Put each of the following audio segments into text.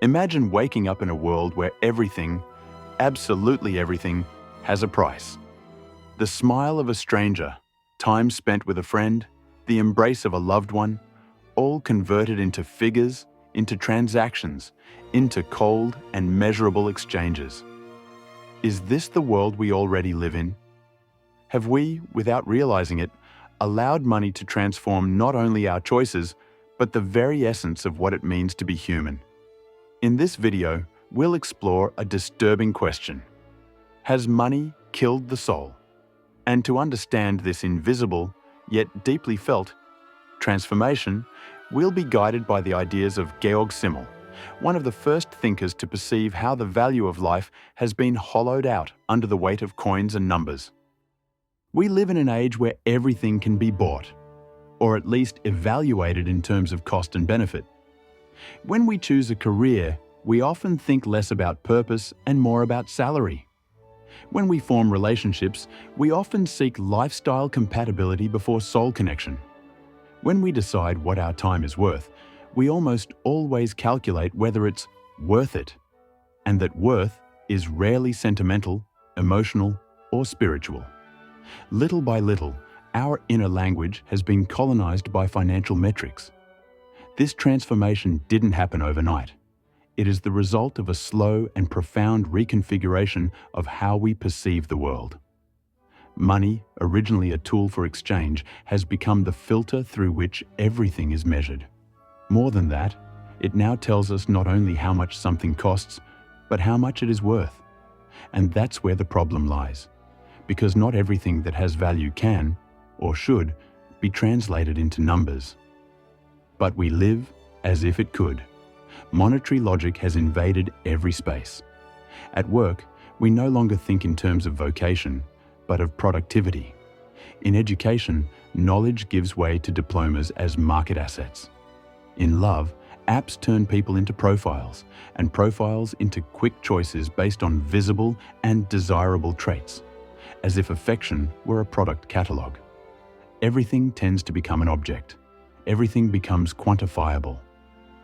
Imagine waking up in a world where everything, absolutely everything, has a price. The smile of a stranger, time spent with a friend, the embrace of a loved one, all converted into figures, into transactions, into cold and measurable exchanges. Is this the world we already live in? Have we, without realizing it, allowed money to transform not only our choices, but the very essence of what it means to be human? In this video, we'll explore a disturbing question. Has money killed the soul? And to understand this invisible, yet deeply felt, transformation, we'll be guided by the ideas of Georg Simmel, one of the first thinkers to perceive how the value of life has been hollowed out under the weight of coins and numbers. We live in an age where everything can be bought, or at least evaluated in terms of cost and benefit. When we choose a career, we often think less about purpose and more about salary. When we form relationships, we often seek lifestyle compatibility before soul connection. When we decide what our time is worth, we almost always calculate whether it's worth it, and that worth is rarely sentimental, emotional, or spiritual. Little by little, our inner language has been colonized by financial metrics. This transformation didn't happen overnight. It is the result of a slow and profound reconfiguration of how we perceive the world. Money, originally a tool for exchange, has become the filter through which everything is measured. More than that, it now tells us not only how much something costs, but how much it is worth. And that's where the problem lies, because not everything that has value can, or should, be translated into numbers. But we live as if it could. Monetary logic has invaded every space. At work, we no longer think in terms of vocation, but of productivity. In education, knowledge gives way to diplomas as market assets. In love, apps turn people into profiles, and profiles into quick choices based on visible and desirable traits, as if affection were a product catalogue. Everything tends to become an object. Everything becomes quantifiable.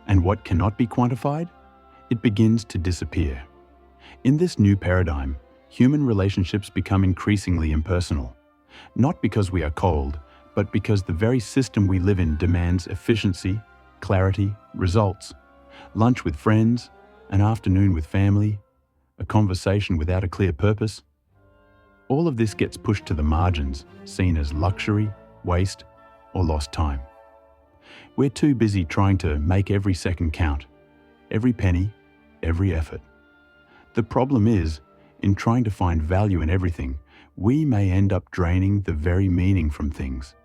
And what cannot be quantified? It begins to disappear. In this new paradigm, human relationships become increasingly impersonal. Not because we are cold, but because the very system we live in demands efficiency, clarity, results. Lunch with friends, an afternoon with family, a conversation without a clear purpose. All of this gets pushed to the margins, seen as luxury, waste, or lost time. We're too busy trying to make every second count, every penny, every effort. The problem is, in trying to find value in everything, we may end up draining the very meaning from things.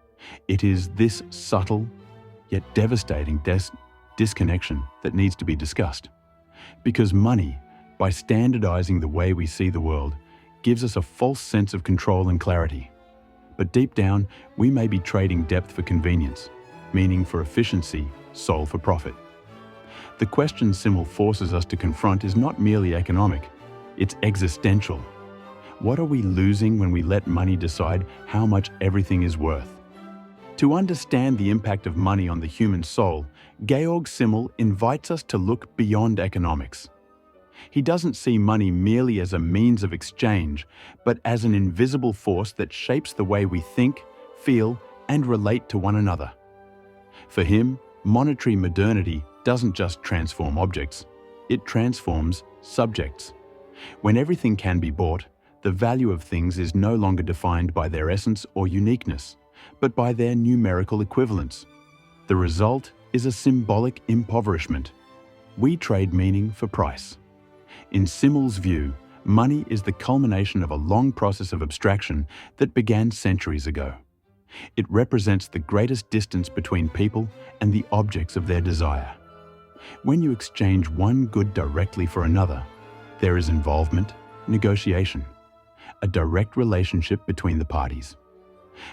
It is this subtle, yet devastating disconnection that needs to be discussed. Because money, by standardizing the way we see the world, gives us a false sense of control and clarity. But deep down, we may be trading depth for convenience, meaning for efficiency, soul for profit. The question Simmel forces us to confront is not merely economic, it's existential. What are we losing when we let money decide how much everything is worth? To understand the impact of money on the human soul, Georg Simmel invites us to look beyond economics. He doesn't see money merely as a means of exchange, but as an invisible force that shapes the way we think, feel, and relate to one another. For him, monetary modernity doesn't just transform objects, it transforms subjects. When everything can be bought, the value of things is no longer defined by their essence or uniqueness, but by their numerical equivalence. The result is a symbolic impoverishment. We trade meaning for price. In Simmel's view, money is the culmination of a long process of abstraction that began centuries ago. It represents the greatest distance between people and the objects of their desire. When you exchange one good directly for another, there is involvement, negotiation, a direct relationship between the parties.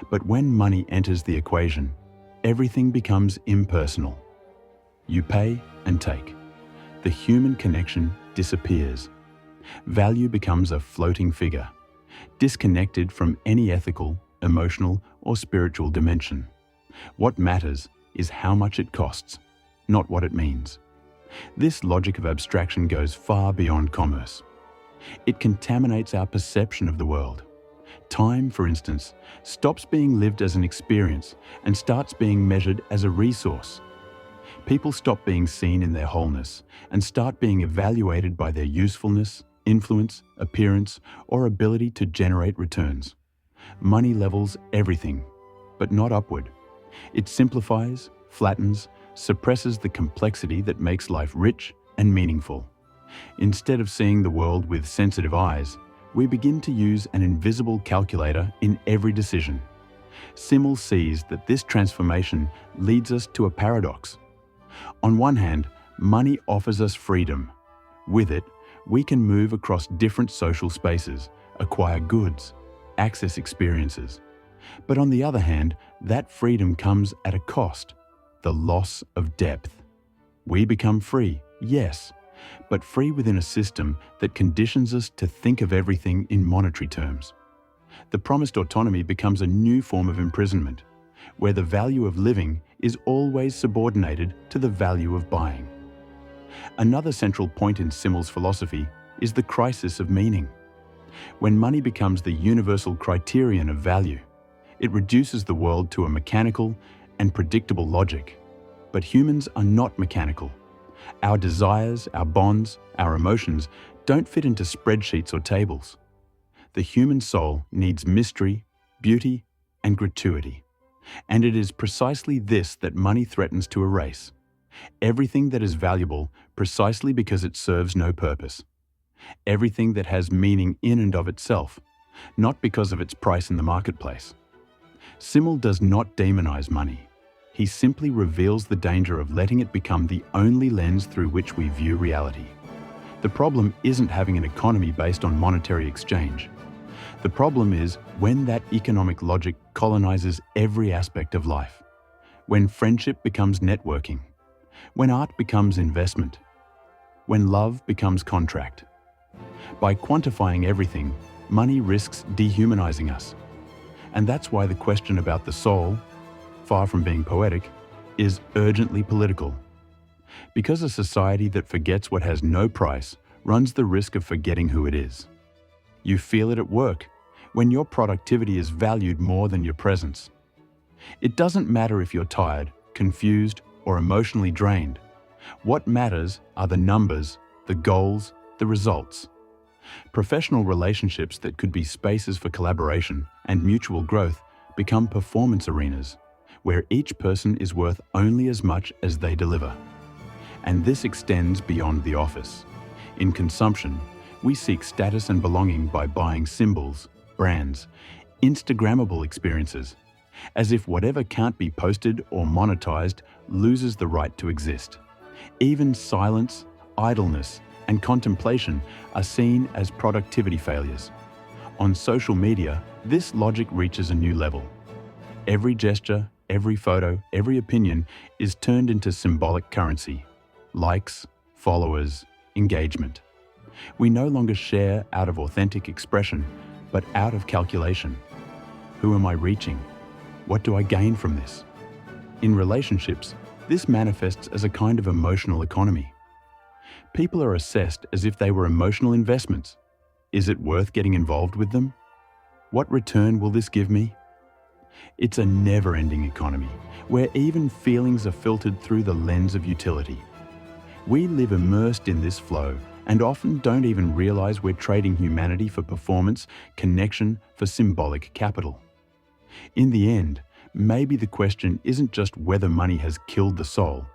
But when money enters the equation, everything becomes impersonal. You pay and take. The human connection disappears. Value becomes a floating figure, disconnected from any ethical, emotional, or spiritual dimension. What matters is how much it costs, not what it means. This logic of abstraction goes far beyond commerce. It contaminates our perception of the world. Time, for instance, stops being lived as an experience and starts being measured as a resource. People stop being seen in their wholeness and start being evaluated by their usefulness, influence, appearance, or ability to generate returns. Money levels everything, but not upward. It simplifies, flattens, suppresses the complexity that makes life rich and meaningful. Instead of seeing the world with sensitive eyes, we begin to use an invisible calculator in every decision. Simmel sees that this transformation leads us to a paradox. On one hand, money offers us freedom. With it, we can move across different social spaces, acquire goods, access experiences. But on the other hand, that freedom comes at a cost, the loss of depth. We become free, yes, but free within a system that conditions us to think of everything in monetary terms. The promised autonomy becomes a new form of imprisonment, where the value of living is always subordinated to the value of buying. Another central point in Simmel's philosophy is the crisis of meaning. When money becomes the universal criterion of value, it reduces the world to a mechanical and predictable logic. But humans are not mechanical. Our desires, our bonds, our emotions don't fit into spreadsheets or tables. The human soul needs mystery, beauty, and gratuity. And it is precisely this that money threatens to erase. Everything that is valuable precisely because it serves no purpose. Everything that has meaning in and of itself, not because of its price in the marketplace. Simmel does not demonize money. He simply reveals the danger of letting it become the only lens through which we view reality. The problem isn't having an economy based on monetary exchange. The problem is when that economic logic colonizes every aspect of life. When friendship becomes networking. When art becomes investment. When love becomes contract. By quantifying everything, money risks dehumanizing us. And that's why the question about the soul, far from being poetic, is urgently political. Because a society that forgets what has no price runs the risk of forgetting who it is. You feel it at work, when your productivity is valued more than your presence. It doesn't matter if you're tired, confused, or emotionally drained. What matters are the numbers, the goals, the results. Professional relationships that could be spaces for collaboration and mutual growth become performance arenas, where each person is worth only as much as they deliver. And this extends beyond the office. In consumption, we seek status and belonging by buying symbols, brands, Instagrammable experiences, as if whatever can't be posted or monetized loses the right to exist. Even silence, idleness, and contemplation are seen as productivity failures. On social media, this logic reaches a new level. Every gesture, every photo, every opinion is turned into symbolic currency. Likes, followers, engagement. We no longer share out of authentic expression, but out of calculation. Who am I reaching? What do I gain from this? In relationships, this manifests as a kind of emotional economy. People are assessed as if they were emotional investments. Is it worth getting involved with them? What return will this give me? It's a never-ending economy, where even feelings are filtered through the lens of utility. We live immersed in this flow and often don't even realize we're trading humanity for performance, connection for symbolic capital. In the end, maybe the question isn't just whether money has killed the soul,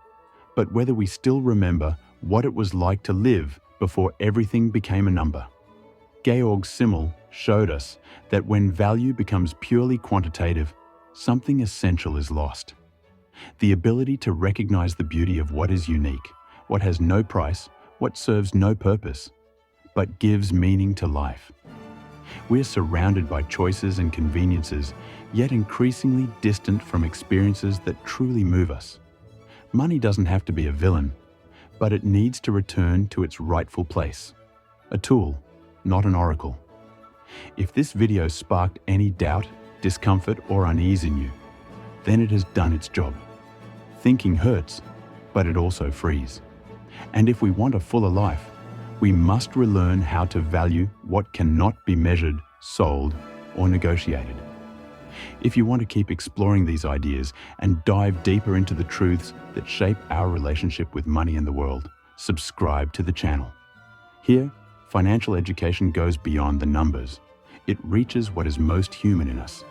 but whether we still remember what it was like to live before everything became a number. Georg Simmel showed us that when value becomes purely quantitative, something essential is lost. The ability to recognize the beauty of what is unique, what has no price, what serves no purpose, but gives meaning to life. We're surrounded by choices and conveniences, yet increasingly distant from experiences that truly move us. Money doesn't have to be a villain, but it needs to return to its rightful place. A tool, not an oracle. If this video sparked any doubt, discomfort, or unease in you, then it has done its job. Thinking hurts, but it also frees. And if we want a fuller life, we must relearn how to value what cannot be measured, sold, or negotiated. If you want to keep exploring these ideas and dive deeper into the truths that shape our relationship with money and the world, subscribe to the channel. Here, financial education goes beyond the numbers. It reaches what is most human in us,